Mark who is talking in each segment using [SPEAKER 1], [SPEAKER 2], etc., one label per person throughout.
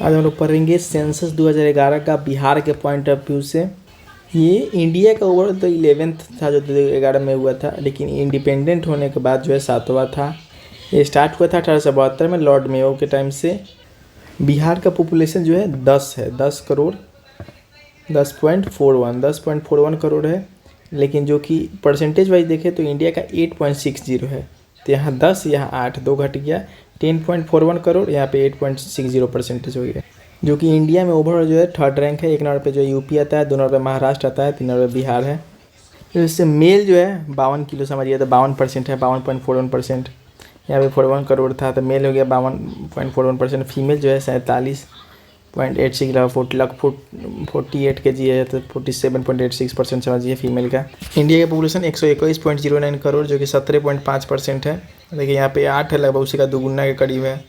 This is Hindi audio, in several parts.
[SPEAKER 1] आज हम लोग पढ़ेंगे सेंसस 2011 का बिहार के पॉइंट ऑफ व्यू से। ये इंडिया का ओवरऑल तो 11th था जो 2011 में हुआ था, लेकिन इंडिपेंडेंट होने के बाद जो है 7वां था। ये स्टार्ट हुआ था 1872 में लॉर्ड मेयो के टाइम से। बिहार का पॉपुलेशन जो है 10 है, 10 करोड़ 10.41 करोड़ है, लेकिन जो कि परसेंटेज वाइज देखें तो इंडिया का 8.60 है। तो यहाँ 10 यहाँ 8 2 घट गया, 10.41 करोड़, यहाँ पे 8.60% हो गया, जो कि इंडिया में ओवरऑल जो है 3rd रैंक है। 1 नंबर पे जो यूपी आता है, 2 नंबर पे महाराष्ट्र आता है, 3 नंबर पे बिहार है। तो इससे मेल जो है 52 किलो समझिए तो 52% है, 52.41%। यहाँ पे 41 करोड़ था तो मेल हो गया 52.41%। फीमेल जो है 47.86 48 के जी है तो 47.86% समझिए फीमेल का। इंडिया का पॉपुलेशन 121.09 करोड़ जो कि 17.5% है। देखिए यहाँ पे 8 है, लगभग उसी का दुगुना के करीब है।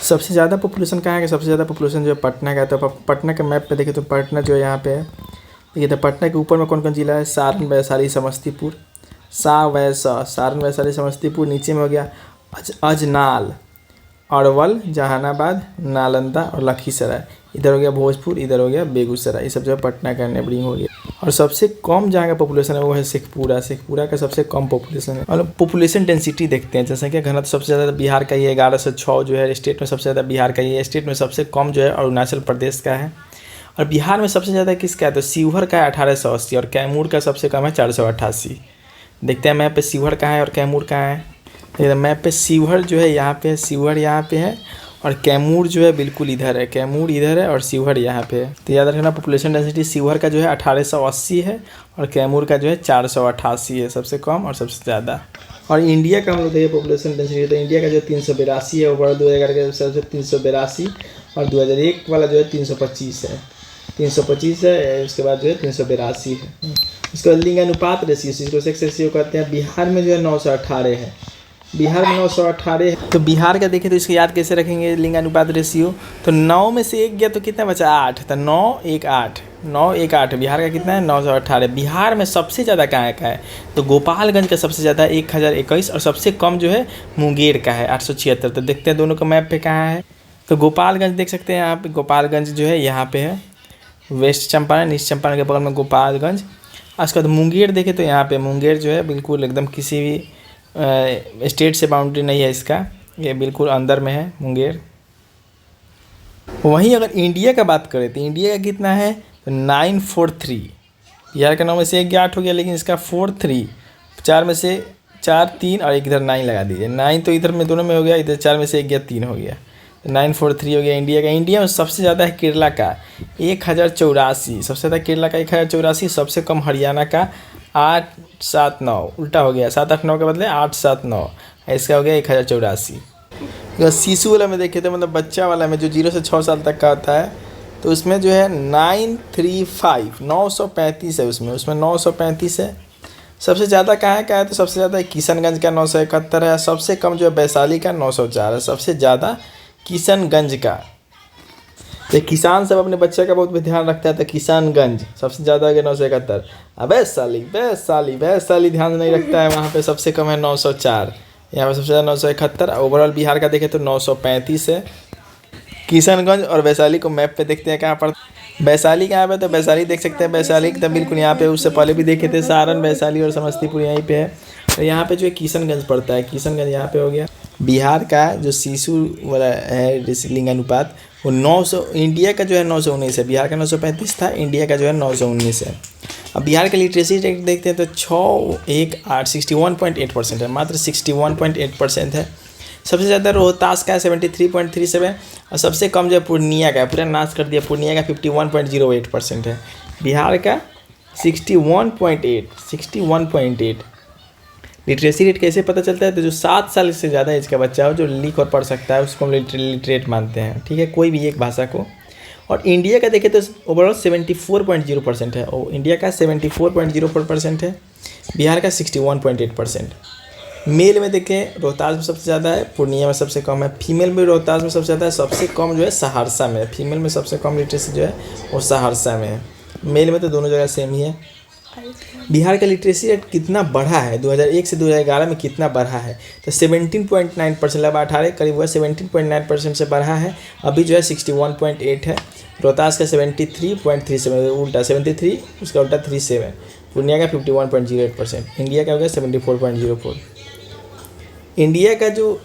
[SPEAKER 1] सबसे ज़्यादा पॉपुलेशन कहाँ है? सबसे ज़्यादा पॉपुलेशन जो है पटना का है। तो पटना के मैप पे देखें तो पटना जो है यहाँ पे है। देखिए तो पटना के ऊपर में कौन कौन जिला है? सारण, वैशाली, समस्तीपुर। सारण, वैशाली, समस्तीपुर। नीचे में हो गया अजनाल, अरवल, जहानाबाद, नालंदा और लखीसराय। इधर हो गया भोजपुर, इधर हो गया बेगूसराय। ये सब जो है पटना का नेबरिंग हो गया। और सबसे कम जहाँ का पॉपुलेशन है वो है शेखपुरा का सबसे कम पॉपुलेशन है। और पॉपुलेशन डेंसिटी देखते हैं, जनसंख्या घनत्व सबसे ज़्यादा बिहार का ही है, 1106 जो है। स्टेट में सबसे ज़्यादा बिहार का ही है। स्टेट में सबसे कम जो है अरुणाचल प्रदेश का है। और बिहार में सबसे ज़्यादा किसका है? तो शिवहर का है 1880 और कैमूर का सबसे कम है 488। देखते हैं मैप पे शिवहर कहाँ है और कैमूर कहाँ है। मैप पे शिवहर जो है यहाँ पे, शिवहर यहाँ पे है और कैमूर जो है बिल्कुल इधर है। कैमूर इधर है और शिवहर यहाँ पे है। तो याद रखना पॉपुलेशन डेंसिटी शिवहर का जो है 1880 है और कैमूर का जो है 488 है, सबसे कम और सबसे ज़्यादा। और इंडिया का हम लोग देखिए पॉपुलेशन डेंसिटी, तो इंडिया का जो 382 है, ओवरऑल 2011 के सबसे 382 और 2001 वाला जो है 325 है। 325 है, उसके बाद जो है 382 है। उसके बाद लिंगानुपात रेशियो, जिसको सेक्स रेशियो कहते हैं, बिहार में जो है 918 है। बिहार में 918 है। तो बिहार का देखें तो इसको याद कैसे रखेंगे लिंगानुपात रेशियो? तो 9 में से 1 गया तो कितना बचा? 8। तो 9 1 8 बिहार का कितना है? 918। बिहार में सबसे ज़्यादा कहाँ का है? तो गोपालगंज का सबसे ज़्यादा 1021 और सबसे कम जो है मुंगेर का है 876। तो देखते हैं दोनों का मैप पे कहाँ है। तो गोपालगंज देख सकते हैं यहाँ पे, गोपालगंज जो है यहाँ पे है। वेस्ट चंपारण, ईस्ट चंपारण के बगल में गोपालगंज। उसके बाद मुंगेर देखें तो यहाँ पे मुंगेर जो है बिल्कुल एकदम किसी भी स्टेट से बाउंड्री नहीं है इसका, ये बिल्कुल अंदर में है मुंगेर। वहीं अगर इंडिया का बात करें तो इंडिया का कितना है? तो 943। बिहार का 9 में से 1 गया 8 हो गया, लेकिन इसका 43, 4 में से 4 3 और एक इधर 9 लगा दीजिए। 9 तो इधर में दोनों में हो गया, इधर 4 में से 1 गया 3 हो गया, 943 हो गया इंडिया का। इंडिया में सबसे ज़्यादा है केरला का 1084, सबसे ज़्यादा केरला का 1084, सबसे कम हरियाणा का 879, उल्टा हो गया, 789 के बदले 879, इसका हो गया 1084। अगर शिशु वाला में देखें तो मतलब बच्चा वाला में जो 0 से 6 साल तक का होता है, तो उसमें जो है 935 935 है, उसमें 935 है। सबसे ज़्यादा कहाँ का है? तो सबसे ज़्यादा किशनगंज का 971 है। सबसे कम जो है वैशाली का 904 है, सबसे ज़्यादा किशनगंज का। तो किसान सब अपने बच्चे का बहुत ध्यान रखता है, तो किशनगंज सबसे ज़्यादा है 971। वैशाली ध्यान नहीं रखता है, वहाँ पे सबसे कम है 904, यहाँ पे सबसे ज़्यादा 971। ओवरऑल बिहार का देखें तो 935 है। किशनगंज और वैशाली को मैप पे देखते हैं कहाँ पर। वैशाली कहाँ पे? तो वैशाली देख सकते हैं, वैशाली तो बिल्कुल यहाँ पे, उससे पहले भी देखे थे सारण, वैशाली और समस्तीपुर यहीं पे है। तो यहाँ पे जो है किशनगंज पड़ता है, किशनगंज यहाँ पे हो गया। बिहार का जो शिशु वाला है लिंगानुपात वो 900, इंडिया का जो है 919 है। बिहार का 935 था, इंडिया का जो है 919 है। अब बिहार का लिटरेसी रेट देखते हैं तो 61.8% है, मात्र 61.8% है। सबसे ज़्यादा रोहतास का है 73.37 और सबसे कम जो है पूर्णिया का है, पूरा नाश कर दिया। पूर्णिया का 51.08% है। बिहार का 61.8। लिटरेसी रेट कैसे पता चलता है? तो जो 7 साल से ज़्यादा एज का बच्चा हो जो लिख और पढ़ सकता है उसको हम लिटरेट मानते हैं, ठीक है, कोई भी एक भाषा को। और इंडिया का देखें तो ओवरऑल 74.0% है, और इंडिया का 74.04% है। बिहार का 61.8%। मेल में देखें रोहतास में सबसे ज़्यादा है, पूर्णिया में सबसे कम है। फीमेल में रोहतास में सबसे ज़्यादा है, सबसे कम जो है सहरसा में। फीमेल में सबसे कम लिटरेसी जो है वो सहरसा में है। मेल में तो दोनों जगह सेम ही है। बिहार का लिटरेसी रेट कितना बढ़ा है 2001 से 2011 में कितना बढ़ा है, तो 17.9% लगभग 18 करीब हुआ 17.9% से बढ़ा है। अभी जो है 61.8 है। रोहतास का 73.37 उल्टा 73 उसका उल्टा 37। पूर्णिया का 51.08%। इंडिया का हो गया 74.04। इंडिया का जो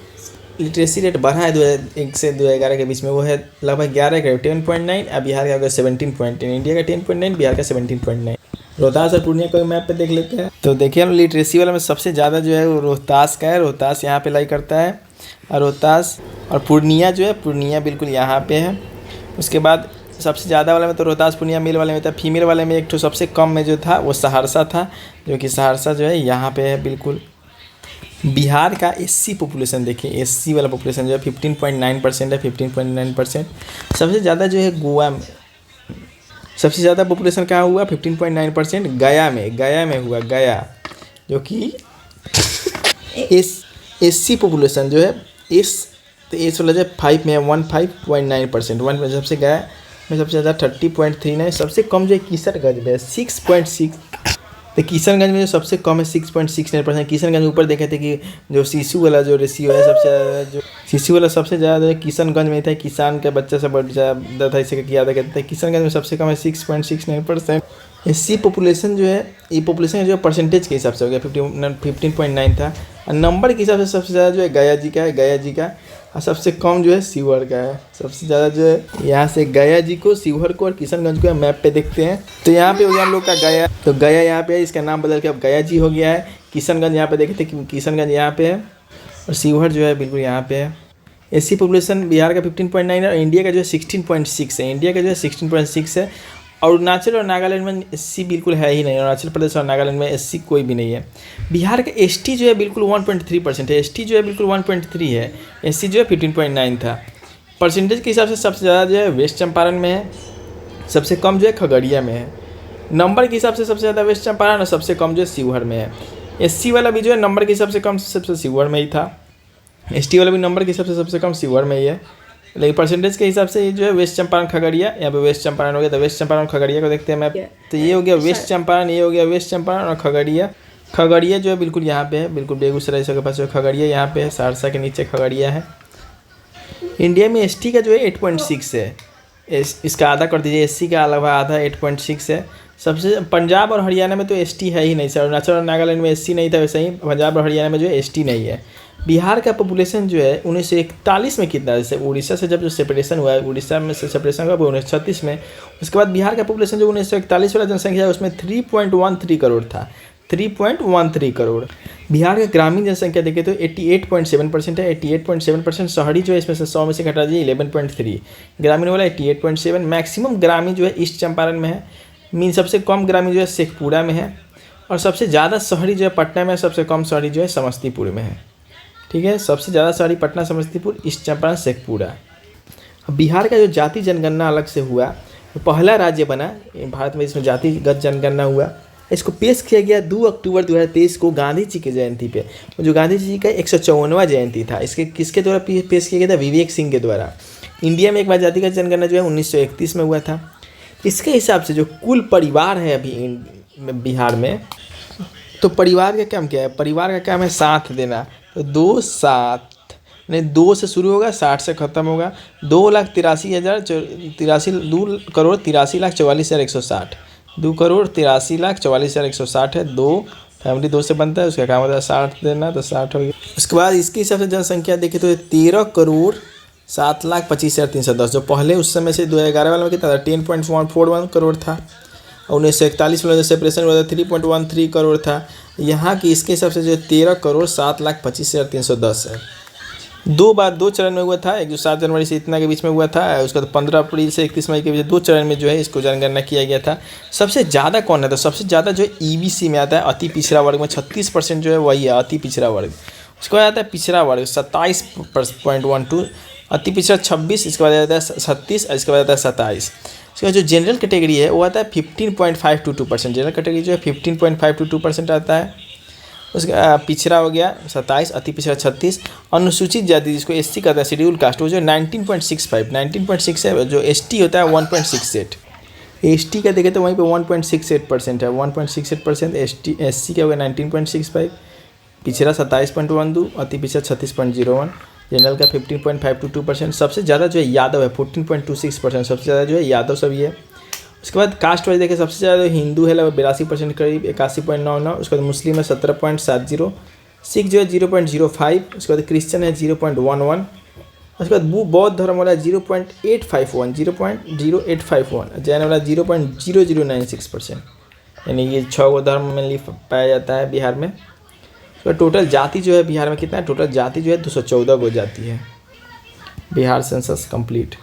[SPEAKER 1] लिटरेसी रेट बढ़ा है 2001 से 2011 के बीच में वो है लगभग 11 का 10.9। अब बिहार का हो गया 17.10। इंडिया का 10.9, बिहार का 17.9। रोहतास और पूर्णिया को मैप पे देख लेते हैं। तो देखिए हम लिटरेसी वाला में सबसे ज़्यादा जो है वो रोहतास का है। रोहतास यहाँ पे लाई करता है और रोहतास और पूर्णिया जो है पूर्णिया बिल्कुल यहाँ पे है। उसके बाद सबसे ज़्यादा वाले में तो रोहतास पूर्णिया मेल वाले में था। फीमेल वाले में एक तो सबसे कम में जो था वो सहरसा था, जो कि सहरसा जो है यहाँ पे है बिल्कुल। बिहार का एससी पॉपुलेशन देखिए, एससी वाला पॉपुलेशन जो है 15.9% है। 15.9%। सबसे ज़्यादा जो है गोवा में, सबसे ज़्यादा पॉपुलेशन कहाँ हुआ 15.9% गया में हुआ। गया जो कि एससी पॉपुलेशन जो है तो एस वाला जो है 5 में है 15.9%। 1 सबसे गया में सबसे ज़्यादा 30.39। सबसे कम जो है किशनगंज में है 6.6। तो किशनगंज में जो सबसे कम है 6.69%। किशनगंज ऊपर देखे थे कि जो शिशु वाला जो रेशियो है सबसे ज़्यादा, जो शिशु वाला सबसे ज़्यादा है किशनगंज में था। किसान का बच्चा सब बढ़ ज़्यादा था, इसे याद कहते हैं। किशनगंज में सबसे कम है 6.69%। एससी पॉपुलेशन जो है ये पॉपुलेशन जो परसेंटेज के हिसाब से हो गया 15.9 था। और नंबर के हिसाब से सबसे ज़्यादा जो है गया जी का और सबसे कम जो है शिवहर का है। सबसे ज़्यादा जो है यहाँ से गया जी को, शिवहर को और किशनगंज को मैप पे देखते हैं। तो यहाँ पे हो गया हम लोग का गया, तो गया यहाँ पे है, इसका नाम बदल के अब गया जी हो गया है। किशनगंज यहाँ पे देखे थे कि किशनगंज यहाँ पे है और शिवहर जो है बिल्कुल यहाँ पे है। एससी पॉपुलेशन बिहार का 15.9 है और इंडिया का जो है 16.6 है। इंडिया का जो है 16.6 है। अरुणाचल और नागालैंड में एससी बिल्कुल है ही नहीं। अरुणाचल प्रदेश और नागालैंड में एससी कोई भी नहीं है। बिहार का एसटी जो है बिल्कुल 1.3% है। एसटी जो है बिल्कुल 1.3 है। एससी जो है 15.9 था। परसेंटेज के हिसाब से सबसे ज़्यादा जो है वेस्ट चंपारण में है, सबसे कम जो है खगड़िया में है। नंबर के हिसाब से सबसे ज़्यादा वेस्ट चंपारण और सबसे कम जो है शिवहर में है। एससी वाला भी जो है नंबर के हिसाब से कम सबसे शिवहर में ही था। एसटी वाला भी नंबर के हिसाब से सबसे कम शिवहर में ही है। लेकिन परसेंटेज के हिसाब से ये जो है वेस्ट चंपारण खगड़िया, यहाँ पे वेस्ट चंपारण हो गया। तो वेस्ट चंपारण खगड़िया को देखते हैं मैप। तो ये हो गया वेस्ट चंपारण, ये हो गया वेस्ट चंपारण और खगड़िया। खगड़िया जो है बिल्कुल यहाँ पे है, बिल्कुल बेगूसराय के पास जो खगड़िया यहाँ पे है। सहरसा के नीचे खगड़िया है। इंडिया में एसटी का जो है 8.6 है। इसका आधा कर दीजिए, एससी का लगभग आधा 8.6 है। सबसे पंजाब और हरियाणा में तो एसटी है ही नहीं सर। अरुणाचल और नागालैंड में एससी नहीं था, वैसे ही पंजाब और हरियाणा में जो है एसटी नहीं है। बिहार का पॉपुलेशन जो है 1941 में कितना, जैसे उड़ीसा से जब जो सेपरेशन हुआ है, उड़ीसा में से सेपरेशन हुआ 1936 में। उसके बाद बिहार का पॉपुलेशन जो 1941 वाला जनसंख्या है उसमें 3.13 करोड़ था। 3.13 करोड़। बिहार का ग्रामीण जनसंख्या देखें तो 88.7% है। 88.7%। शहरी जो है इसमें से 100 में से घटा दीजिए 11.3। ग्रामीण वाला 88.7। मैक्सिमम ग्रामीण जो है ईस्ट चंपारण में है। मीन सबसे कम ग्रामीण जो है शेखपुरा में है और सबसे ज़्यादा शहरी जो है पटना में, सबसे कम शहरी जो है समस्तीपुर में है। ठीक है, सबसे ज़्यादा शहरी पटना, समस्तीपुर, ईस्ट चंपारण, शेखपुरा। बिहार का जो जाति जनगणना अलग से हुआ, तो पहला राज्य बना भारत में इसमें जातिगत जनगणना हुआ। इसको पेश किया गया 2 अक्टूबर 2023 को गांधी जी की जयंती पे। जो गांधी जी का 154वां जयंती था। इसके किसके द्वारा पेश किया गया था? विवेक सिंह के द्वारा। इंडिया में एक बार जातिगत जनगणना जो है 1931 में हुआ था। इसके हिसाब से जो कुल परिवार है अभी बिहार में, तो परिवार का काम क्या है? परिवार का काम है साथ देना। तो 2 से शुरू होगा, 60 से ख़त्म होगा। 2,83,44,160। 2,83,44,160 है। 2 फैमिली 2 से बनता है, उसका काम होता है 60 देना, तो 60 हो गया। उसके बाद इसके हिसाब से जनसंख्या देखें तो 13,07,25,310। जो पहले उस समय से 2011 वाला में कितना था? 10.41 करोड़ था। और 1941 में जो सेपरेशन हुआ था 3.13 करोड़ था। यहाँ की इसके हिसाब से जो 13,07,25,310 है। 2 चरण में हुआ था। एक जो 7 जनवरी से इतना के बीच में हुआ था, उसका तो 15 अप्रैल से 31 मई के बीच 2 चरण में जो है इसको जनगणना किया गया था। सबसे ज़्यादा कौन है? तो सबसे ज़्यादा जो है ईबीसी में आता है, अति पिछड़ा वर्ग में 36% जो है वही है अति पिछड़ा वर्ग। उसके बाद आता है पिछड़ा वर्ग 27.12, अति पिछड़ा 26, इसके बाद आता है 36, इसके बाद आता है 27। इसका जो जनरल कैटेगरी है वो आता है 15.522%। जनरल कैटेगरी जो है 15.522% आता है। उसका पिछड़ा हो गया 27, अति पिछड़ा 36। अनुसूचित जाति जिसको एससी कहता है, शेड्यूल कास्ट, वो जो 19.65 है। जो एसटी होता है 1.68। एसटी का देखें तो वहीं पे 1.68% है, 1.68%। एससी का होगा 19.65, पिछड़ा 27.12, अति पिछड़ा 36.01, जनरल का 15.522%। सबसे ज़्यादा जो है यादव है 14.26%, सबसे ज़्यादा जो है यादव सभी है। उसके बाद कास्ट वाइज देखें सबसे ज़्यादा हिंदू है लगभग 82% करीब 81.99, उसके बाद मुस्लिम है 17.70, सिख जो है 0.05, उसके बाद क्रिश्चियन है 0.11, उसके बाद बौद्ध धर्म वाला 0.851, 0.0851, जैन वाला 0.0096%। यानी ये 6 गो धर्म में पाया जाता है बिहार में। तो टोटल जाति जो है बिहार में कितना है, टोटल जाति जो है 214 गो जाति है। Bihar census complete.